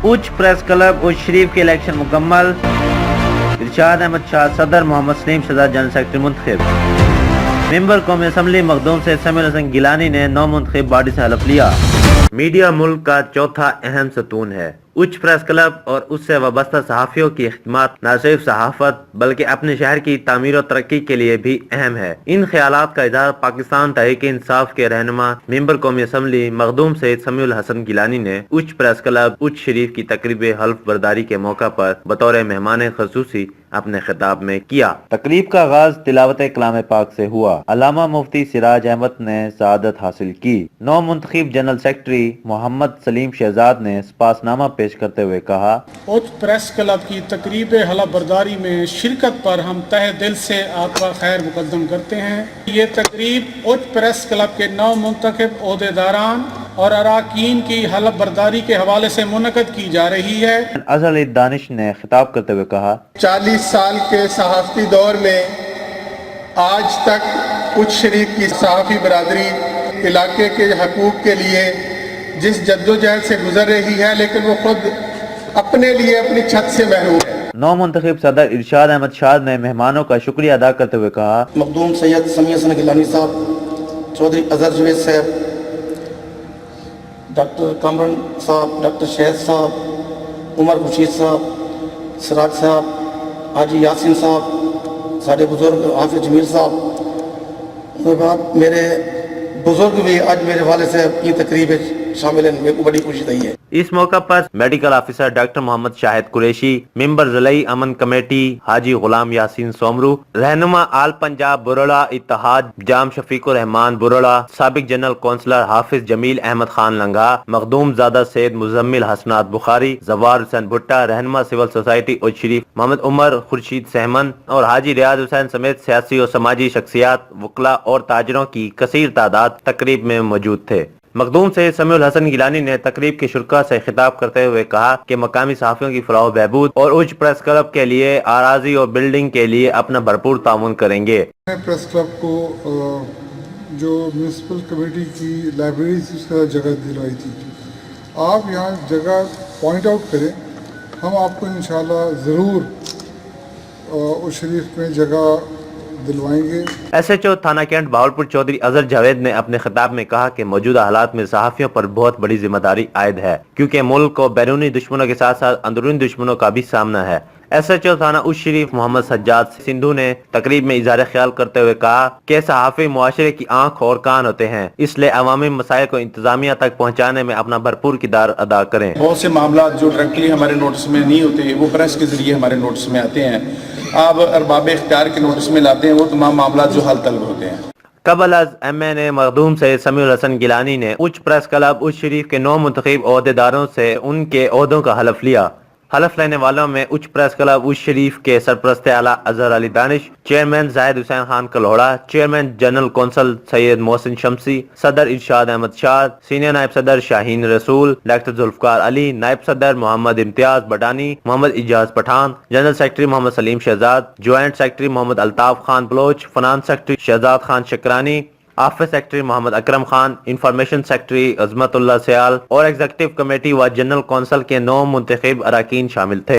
उच्च press club उच्च शरीफ के इलेक्शन मुकम्मल। इरशाद अहमद शाह सदर, मोहम्मद सलीम शहजाद जनरल सेक्रेटरी मुंतखब। मेंबर कौमी असम्बली मखदूम से समीउल हसन गिलानी ने नौ मुंतखब बॉडी से हलफ लिया। मीडिया मुल्क का चौथा अहम सतून है। उच्च प्रेस क्लब और उससे वाबस्ता सहाफ़ियों की खिदमत न सिर्फ सहाफ़त बल्कि अपने शहर की तामीर और तरक्की के लिए भी अहम है। इन ख्यालात का इज़हार पाकिस्तान तहरीक इंसाफ के रहनुमा मेंबर कौमी असम्बली मखदूम सैयद समीउल हसन गिलानी ने उच्च प्रेस क्लब उच्च शरीफ की तकरीब हल्फ बरदारी के मौका पर बतौर मेहमान खसूसी अपने खिताब में किया। तकरीब का आगाज तिलावत कलाम पाक से हुआ। अल्लामा मुफ्ती सिराज अहमद ने सआदत हासिल की। नौ मुंतखब जनरल सेक्रेटरी मोहम्मद सलीम शहजाद ने स्पासनामा पेश करते हुए कहा, उच्च प्रेस क्लब की तकरीब हलफ बरदारी में शिरकत पर हम तहे दिल से आपका खैर मुकद्दम करते हैं। ये तकरीब उच्च प्रेस क्लब के नौ मुंतखब ओहदेदारान और अराकीन की हलफ बरदारी के हवाले से मुनक़द की जा रही है। अज़हर अली दानिश ने खिताब करते हुए कहा, 40 साल के सहाफ़ती दौर में आज तक उच्च शरीफ की सहाफ़ी बरादरी इलाके के हकूक़ के लिए जिस जद्दोजहद से गुजर रही है, लेकिन वो खुद अपने लिए अपनी छत से महरूम है। नौ मुंतखब सदर इरशाद अहमद शाह ने मेहमानों का शुक्रिया अदा करते हुए कहा, मखदूम सैयद समीउल हसन गिलानी साहब, चौधरी अजहर जवेद साहब, डॉक्टर कामरान साहब, डॉक्टर शहद साहब, उमर खुर्शीद साहब, सिराज साहब, हाजी यासिन साहब, सारे बुजुर्ग हाफिज जमील साहब, उसके बाद मेरे बुजुर्ग भी आज मेरे वाले साहब की तकरीब में शामिल हैं। मेरे को बड़ी खुशी रही है। इस मौका पर medical officer doctor Mohammad Shahid Qureshi, member ज़िलाई अमन कमेटी हाजी गुलाम यासीन सोमरू, रहनुमा आल पंजाब बुरोड़ा इत्तेहाद जाम शफीकुर रहमान बुरोड़ा, साबिक जनरल कौंसलर हाफिज जमील अहमद खान लंगा, मखदूम ज़ादा सैयद मुजम्मिल हसनात बुखारी, जवार हुसैन भुट्टा, रहनुमा सिविल सोसाइटी उच्च शरीफ मोहम्मद उमर खुर्शीद सहमन और हाजी रियाज हुसैन समेत सियासी और समाजी शख्सियात, वकला और ताजरों की कसीर तादाद तकरीब में मौजूद थे। मखदूम से समीउल हसन गिलानी ने तकरीब के शुरका से खिताब करते हुए कहा कि मकामी सहाफ़ियों की फलाह बहबूद और उच्च प्रेस क्लब के लिए आराजी और बिल्डिंग के लिए अपना भरपूर ताउन करेंगे। प्रेस क्लब को जो म्यूनसिपल कमेटी की लाइब्रेरी थी उसका जगह दिलवाई थी, आप यहाँ जगह पॉइंट आउट करें, हम आपको इंशाल्लाह ज़रूर उस शरीफ में जगह दिलवाएंगे। SHO थाना कैंट बहावलपुर चौधरी अजहर जावेद ने अपने खिताब में कहा कि मौजूदा हालात में सहाफ़ियों पर बहुत बड़ी जिम्मेदारी आयद है, क्योंकि मुल्क को बैरूनी दुश्मनों के साथ साथ अंदरूनी दुश्मनों का भी सामना है। SHO थाना उच्च शरीफ मोहम्मद सज्जाद सिंधु ने तकरीब में इज़हार ख्याल करते हुए कहा कि सहाफ़ी मुआशरे की आंख और कान होते हैं, इसलिए अवामी मसाइल को इंतजामिया तक पहुँचाने में अपना भरपूर किरदार अदा करें। बहुत से मामला जो डायरेक्टली हमारे नोटिस में नहीं होते वो प्रेस के जरिए हमारे नोटिस में आते हैं। आप अरबाब इख्तियार के नोटिस में लाते हैं वो तमाम मामला जो हल तलब होते हैं। कबल अज MNA मखदूम सैयद समीउल हसन गिलानी ने उच्च प्रेस क्लब उच्च शरीफ के 9 मुंतखब ओहदेदारों से उनके ओहदों का हलफ लिया। हलफ लेने वालों में उच्च प्रेस क्लब उच्च शरीफ के सरपरस्त आला Azhar Ali Danish, chairman Zahid Hussain Khan Kalhoro, chairman general council Syed Mohsin Shamsi, सदर इरशाद अहमद शाह, सीनियर नायब सदर शाहीन रसूल, डॉक्टर जुल्फकार अली, नायब सदर Mohammad Imtiaz Batani, Mohammad Ijaz Pathan, general secretary Mohammad Salim Shahzad, joint secretary Mohammad Altaf Khan Baloch, finance secretary Shahzad Khan Shakrani, office secretary Mohammad Akram Khan, information secretary Azmatullah Sial और एग्जीक्यूटिव कमेटी व जनरल कौंसिल के 9 मुंतखब अराकीन शामिल थे।